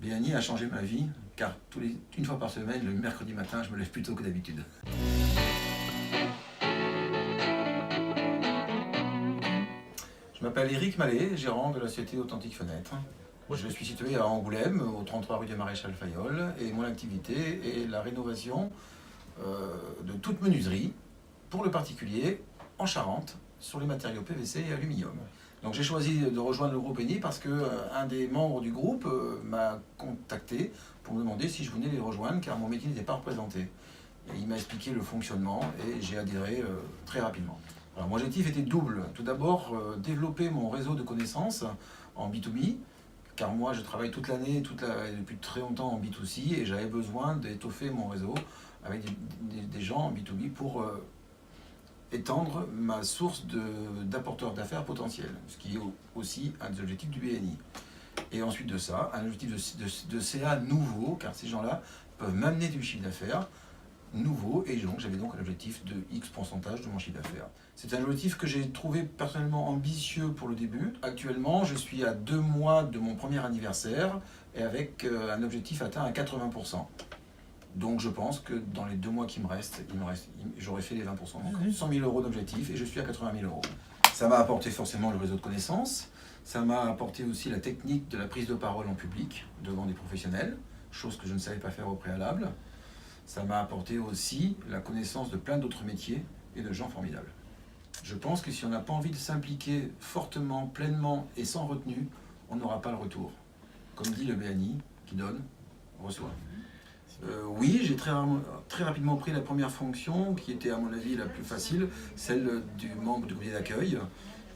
BNI a changé ma vie, car une fois par semaine, le mercredi matin, je me lève plus tôt que d'habitude. Je m'appelle Éric Mallet, gérant de la société Authentique Fenêtre. Je suis situé à Angoulême, au 33 rue du Maréchal Fayol, et mon activité est la rénovation de toute menuiserie pour le particulier en Charente, sur les matériaux PVC et aluminium. Donc j'ai choisi de rejoindre le groupe BNI parce qu'un des membres du groupe m'a contacté pour me demander si je venais les rejoindre, car mon métier n'était pas représenté. Et il m'a expliqué le fonctionnement et j'ai adhéré très rapidement. Alors, mon objectif était double. Tout d'abord, développer mon réseau de connaissances en B2B, car moi je travaille toute l'année, depuis très longtemps en B2C, et j'avais besoin d'étoffer mon réseau avec des gens en B2B pour étendre ma source d'apporteurs d'affaires potentiels, ce qui est aussi un des objectifs du BNI. Et ensuite de ça, un objectif de CA nouveau, car ces gens-là peuvent m'amener du chiffre d'affaires nouveau, et donc j'avais donc un objectif de X pourcentage de mon chiffre d'affaires. C'est un objectif que j'ai trouvé personnellement ambitieux pour le début. Actuellement, je suis à 2 mois de mon premier anniversaire, et avec un objectif atteint à 80%. Donc je pense que dans les 2 mois qui me restent, j'aurai fait les 20%. Donc 100 000 euros d'objectif et je suis à 80 000 euros. Ça m'a apporté forcément le réseau de connaissances. Ça m'a apporté aussi la technique de la prise de parole en public devant des professionnels, chose que je ne savais pas faire au préalable. Ça m'a apporté aussi la connaissance de plein d'autres métiers et de gens formidables. Je pense que si on n'a pas envie de s'impliquer fortement, pleinement et sans retenue, on n'aura pas le retour. Comme dit le BNI, qui donne, reçoit. Oui, j'ai très rapidement pris la première fonction, qui était à mon avis la plus facile, celle du membre du comité d'accueil.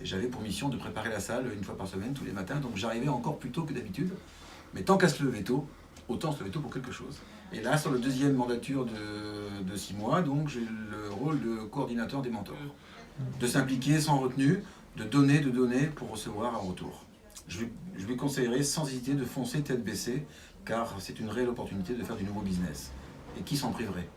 J'avais pour mission de préparer la salle une fois par semaine, tous les matins, donc j'arrivais encore plus tôt que d'habitude. Mais tant qu'à se lever tôt, autant se lever tôt pour quelque chose. Et là, sur le deuxième mandature de 6 mois, donc j'ai le rôle de coordinateur des mentors. De s'impliquer sans retenue, de donner pour recevoir un retour. Je lui conseillerais sans hésiter de foncer tête baissée, car c'est une réelle opportunité de faire du nouveau business. Et qui s'en priverait ?